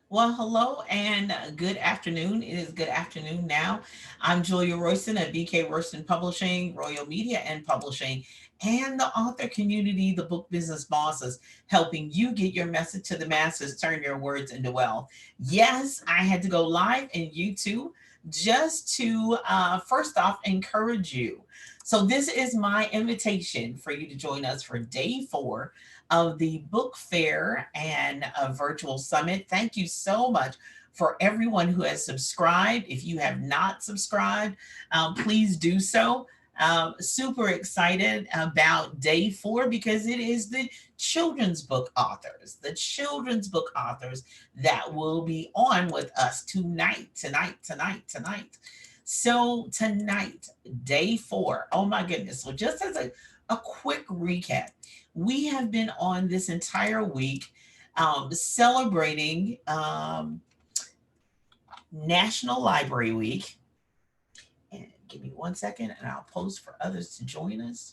Well, hello and good afternoon. It is good afternoon now. I'm Julia Royston at BK Royston Publishing, Royal Media and Publishing, and the author community, the book business bosses, helping you get your message to the masses, turn your words into wealth. Yes, I had to go live in YouTube just to first off encourage you. So, this is my invitation for you to join us for day 4 of the book fair and a virtual summit. Thank you so much for everyone who has subscribed. If you have not subscribed, please do so. Super excited about day 4 because it is the children's book authors that will be on with us tonight. So tonight, day 4. Oh my goodness. So just as a quick recap, we have been on this entire week celebrating National Library Week. And give me 1 second and I'll post for others to join us.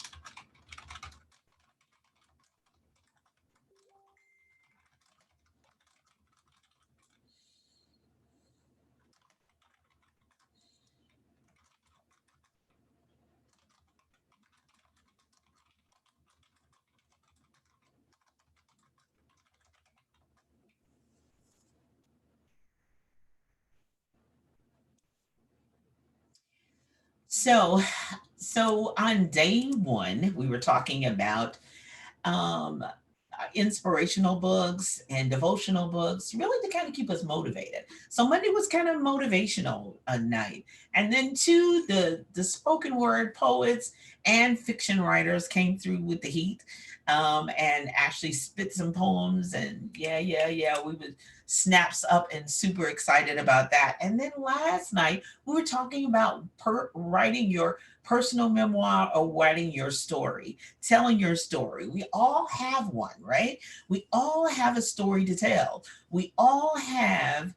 So, so on day 1, we were talking about um, inspirational books and devotional books, really to kind of keep us motivated. So Monday was kind of motivational night, and then two, the spoken word poets and fiction writers came through with the heat, and actually spit some poems. And yeah, we would snaps up and super excited about that. And then last night we were talking about writing your personal memoir or writing your story, telling your story. We all have one, right? We all have a story to tell. We all have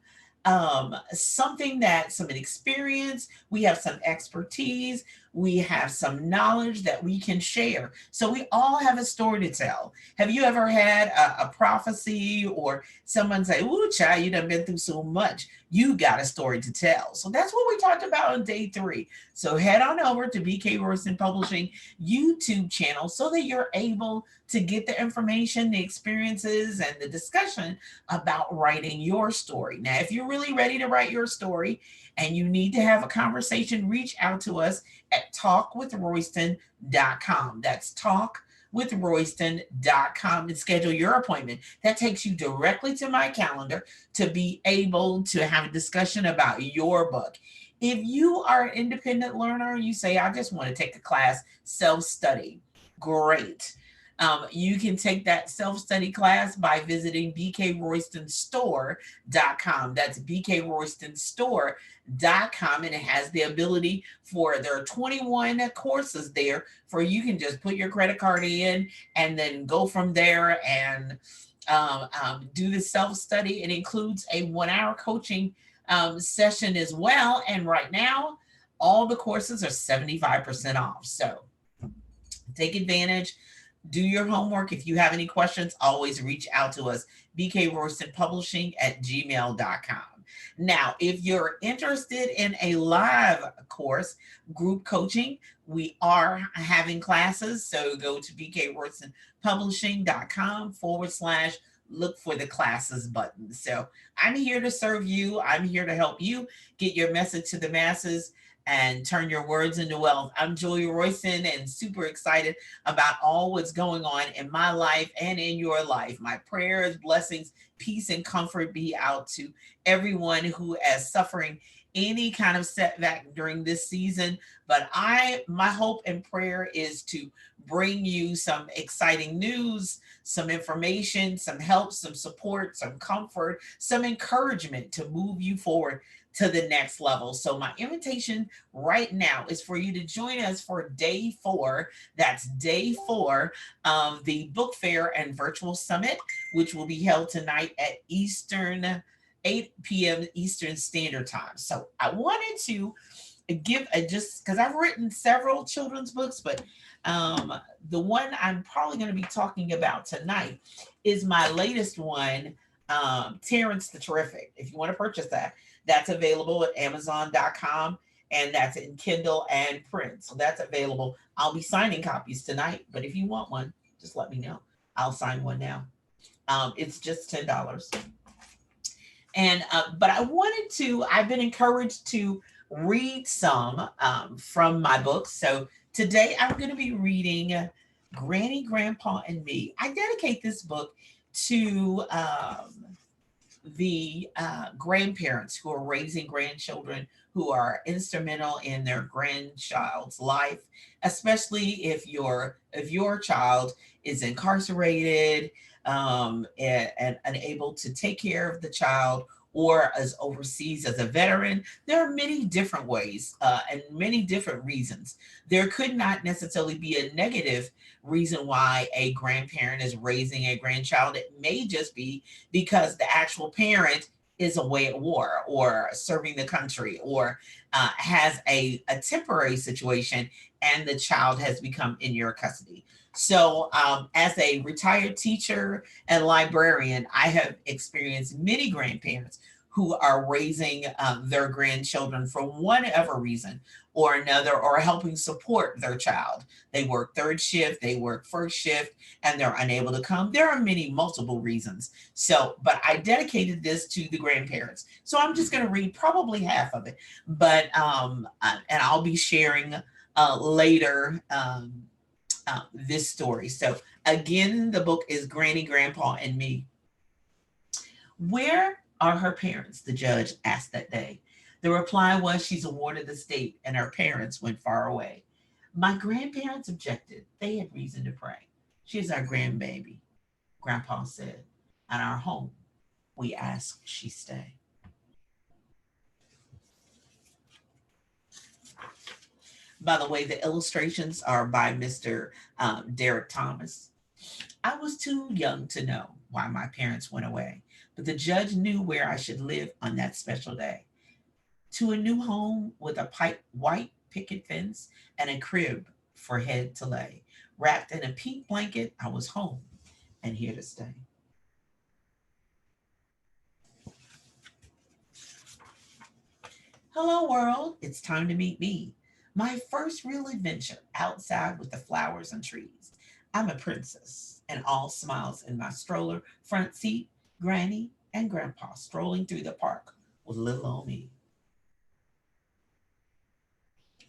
something that some experience, we have some expertise, we have some knowledge that we can share. So we all have a story to tell. Have you ever had a prophecy or someone say, "Ooh, child, you done been through so much. You got a story to tell." So that's what we talked about on day 3. So head on over to BK Royston Publishing YouTube channel so that you're able to get the information, the experiences, and the discussion about writing your story. Now, if you're really ready to write your story and you need to have a conversation, reach out to us at talkwithroyston.com. That's talkwithroyston.com and schedule your appointment. That takes you directly to my calendar to be able to have a discussion about your book. If you are an independent learner, you say, I just want to take a class, self study, great. You can take that self study class by visiting bkroystonstore.com. That's bkroystonstore.com. And it has the ability there are 21 courses there for you can just put your credit card in and then go from there and do the self study. It includes a 1 hour coaching session as well. And right now, all the courses are 75% off. So take advantage, do your homework. If you have any questions, always reach out to us, bkroystonpublishing@gmail.com. Now, if you're interested in a live course, group coaching, we are having classes. So go to bkroystonpublishing.com/, look for the classes button. So I'm here to serve you. I'm here to help you get your message to the masses and turn your words into wealth. I'm Julia Royston and super excited about all what's going on in my life and in your life. My prayers, blessings, peace, and comfort be out to everyone who is suffering any kind of setback during this season. But my hope and prayer is to bring you some exciting news, some information, some help, some support, some comfort, some encouragement to move you forward to the next level. So my invitation right now is for you to join us for day 4. That's day 4 of the book fair and virtual summit, which will be held tonight at 8 p.m. Eastern Standard Time. So I wanted to give just because I've written several children's books, but um, the one I'm probably going to be talking about tonight is my latest one, Terrence the Terrific. If you want to purchase that, that's available at Amazon.com, and that's in Kindle and print. So that's available. I'll be signing copies tonight, but if you want one, just let me know. I'll sign one now. It's just $10. And but I wanted to. I've been encouraged to read some from my books. So today I'm going to be reading Granny, Grandpa, and Me. I dedicate this book to the grandparents who are raising grandchildren who are instrumental in their grandchild's life, especially if your child is incarcerated, and unable to take care of the child, or as overseas as a veteran. There are many different ways and many different reasons. There could not necessarily be a negative reason why a grandparent is raising a grandchild. It may just be because the actual parent is away at war or serving the country, or has a temporary situation and the child has become in your custody. So, as a retired teacher and librarian, I have experienced many grandparents who are raising their grandchildren for whatever reason or another, or helping support their child. They work third shift, they work first shift, and they're unable to come. There are many multiple reasons. So, but I dedicated this to the grandparents. So I'm just going to read probably half of it, but and I'll be sharing later this story. So again, the book is Granny, Grandpa, and Me. Where are her parents? The judge asked that day. The reply was, she's a ward of the state and her parents went far away. My grandparents objected. They had reason to pray. She is our grandbaby, Grandpa said. At our home, we ask she stay. By the way, the illustrations are by Mr. Derek Thomas. I was too young to know why my parents went away, but the judge knew where I should live on that special day. To a new home with a white picket fence and a crib for head to lay. Wrapped in a pink blanket, I was home and here to stay. Hello, world. It's time to meet me. My first real adventure outside with the flowers and trees. I'm a princess, and all smiles in my stroller, front seat, Granny and Grandpa strolling through the park with little old me.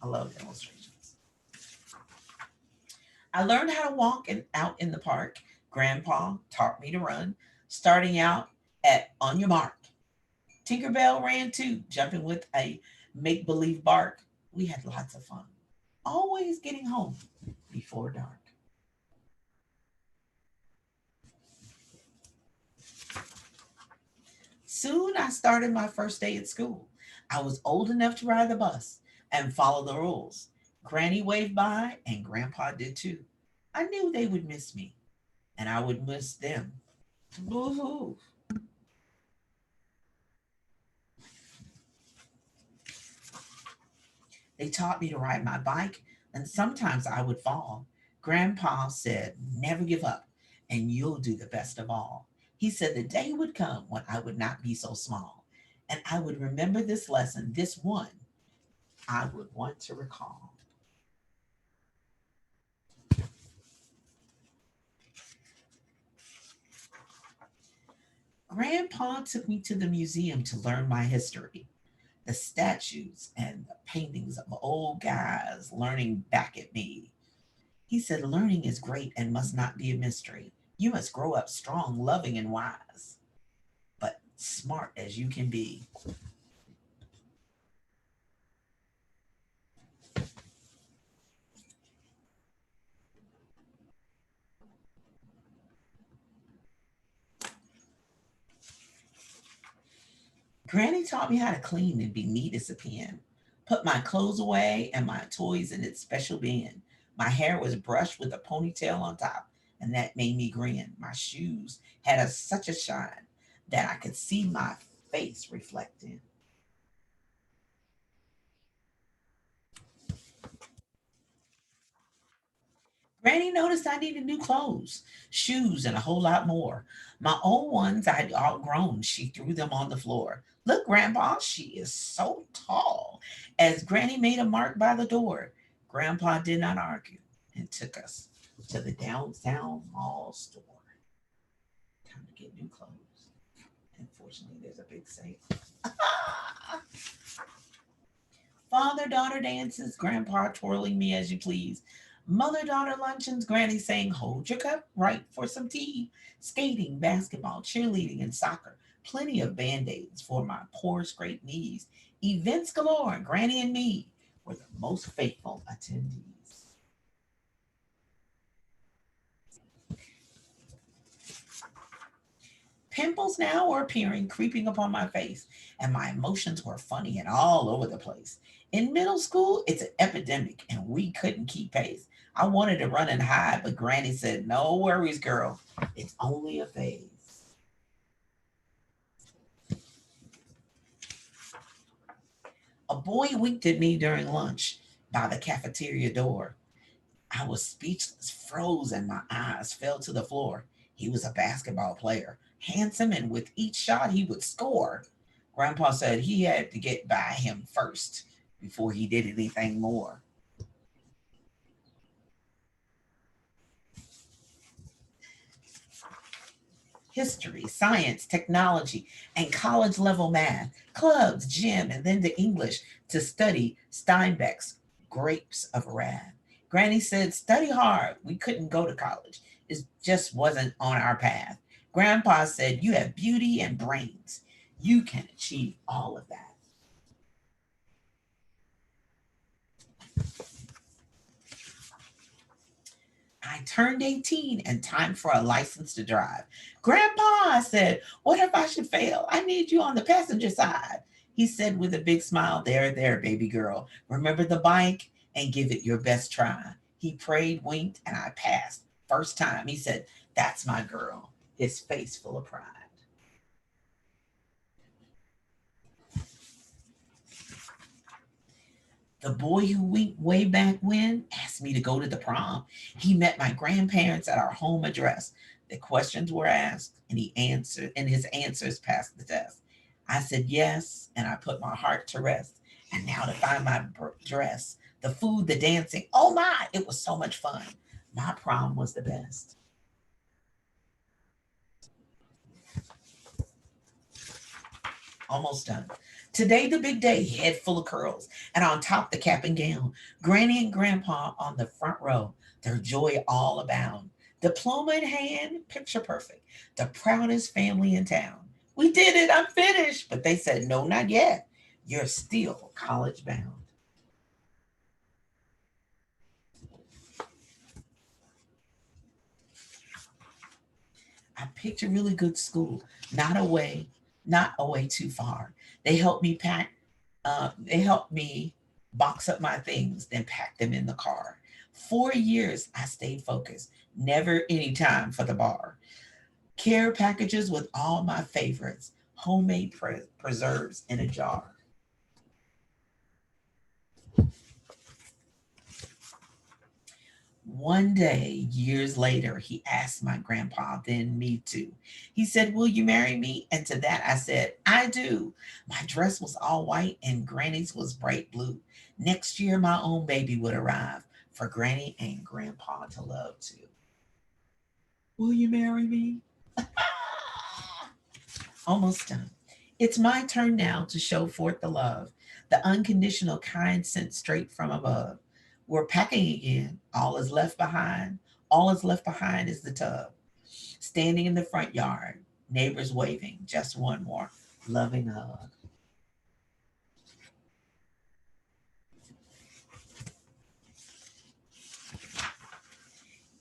I love illustrations. I learned how to walk out in the park. Grandpa taught me to run, starting out at on your mark. Tinkerbell ran too, jumping with a make believe bark. We had lots of fun, always getting home before dark. Soon I started my first day at school. I was old enough to ride the bus and follow the rules. Granny waved by, and Grandpa did too. I knew they would miss me, and I would miss them. Boo hoo. They taught me to ride my bike, and sometimes I would fall. Grandpa said, never give up, and you'll do the best of all. He said the day would come when I would not be so small, and I would remember this lesson, this one I would want to recall. Grandpa took me to the museum to learn my history, the statues and the paintings of old guys learning back at me. He said, learning is great and must not be a mystery. You must grow up strong, loving, and wise, but smart as you can be. Granny taught me how to clean and be neat as a pin. Put my clothes away and my toys in its special bin. My hair was brushed with a ponytail on top, and that made me grin. My shoes had such a shine that I could see my face reflected. Granny noticed I needed new clothes, shoes, and a whole lot more. My old ones I'd outgrown. She threw them on the floor. Look, Grandpa, she is so tall. As Granny made a mark by the door, Grandpa did not argue and took us to the downtown mall store. Time to get new clothes. Unfortunately, there's a big sale. Father daughter dances, Grandpa twirling me as you please. Mother daughter luncheons, Granny saying, hold your cup right for some tea. Skating, basketball, cheerleading, and soccer. Plenty of band aids for my poor scraped knees. Events galore, and Granny and me were the most faithful attendees. Pimples now were appearing, creeping upon my face, and my emotions were funny and all over the place. In middle school, it's an epidemic, and we couldn't keep pace. I wanted to run and hide, but Granny said, no worries, girl. It's only a phase. A boy winked at me during lunch by the cafeteria door. I was speechless, froze, and my eyes fell to the floor. He was a basketball player, handsome, and with each shot he would score. Grandpa said he had to get by him first before he did anything more. History, science, technology, and college level math, clubs, gym, and then to English to study Steinbeck's Grapes of Wrath. Granny said, study hard. We couldn't go to college. It just wasn't on our path. Grandpa said, you have beauty and brains. You can achieve all of that. I turned 18 and time for a license to drive. Grandpa, I said, what if I should fail? I need you on the passenger side. He said with a big smile, there, baby girl. Remember the bike and give it your best try. He prayed, winked, and I passed. First time, he said, that's my girl. His face full of pride. The boy who winked way back when asked me to go to the prom. He met my grandparents at our home address. The questions were asked, and he answered, and his answers passed the test. I said yes, and I put my heart to rest. And now to find my dress, the food, the dancing. Oh my, it was so much fun. My prom was the best. Almost done. Today, the big day, head full of curls, and on top, the cap and gown. Granny and Grandpa on the front row, their joy all abound. Diploma in hand, picture perfect. The proudest family in town. We did it, I'm finished. But they said, no, not yet. You're still college bound. I picked a really good school, not away too far. They helped me pack, they helped me box up my things, then pack them in the car. 4 years I stayed focused, never any time for the bar. Care packages with all my favorites, homemade preserves in a jar. One day, years later, he asked my grandpa, then me too. He said, will you marry me? And to that I said, I do. My dress was all white and Granny's was bright blue. Next year, my own baby would arrive for Granny and Grandpa to love too. Will you marry me? Almost done. It's my turn now to show forth the love, the unconditional kind sent straight from above. We're packing again. All is left behind. All is left behind is the tub. Standing in the front yard, neighbors waving, just one more loving hug.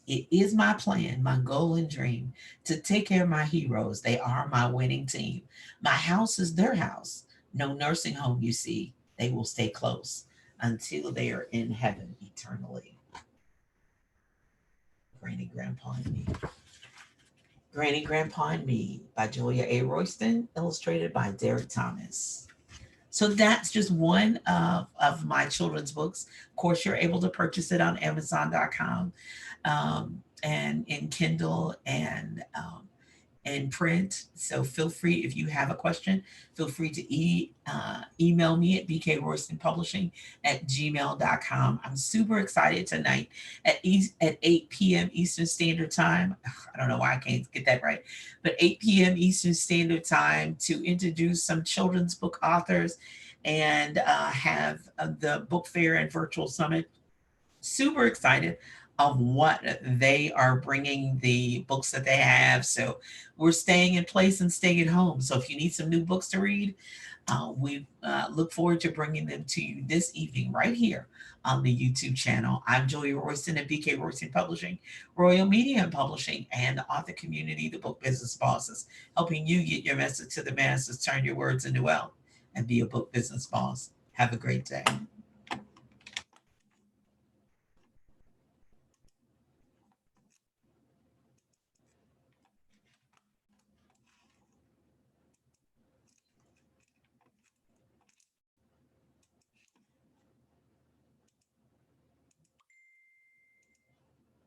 It is my plan, my goal and dream to take care of my heroes. They are my winning team. My house is their house. No nursing home, you see. They will stay close until they are in heaven eternally. Granny, Grandpa, and Me. Granny, Grandpa, and Me by Julia A. Royston, illustrated by Derek Thomas. So that's just one of my children's books. Of course, you're able to purchase it on Amazon.com, and in Kindle and print. So feel free, if you have a question, feel free to email me at bkroystonpublishing@gmail.com. I'm super excited tonight at 8 p.m. Eastern Standard Time. I don't know why I can't get that right, but 8 p.m. Eastern Standard Time to introduce some children's book authors and have the book fair and virtual summit. Super excited of what they are bringing, the books that they have. So we're staying in place and staying at home. So if you need some new books to read, we look forward to bringing them to you this evening right here on the YouTube channel. I'm Julia Royston at BK Royston Publishing, Royal Media and Publishing, and the author community, the Book Business Bosses, helping you get your message to the masses, turn your words into wealth, and be a book business boss. Have a great day.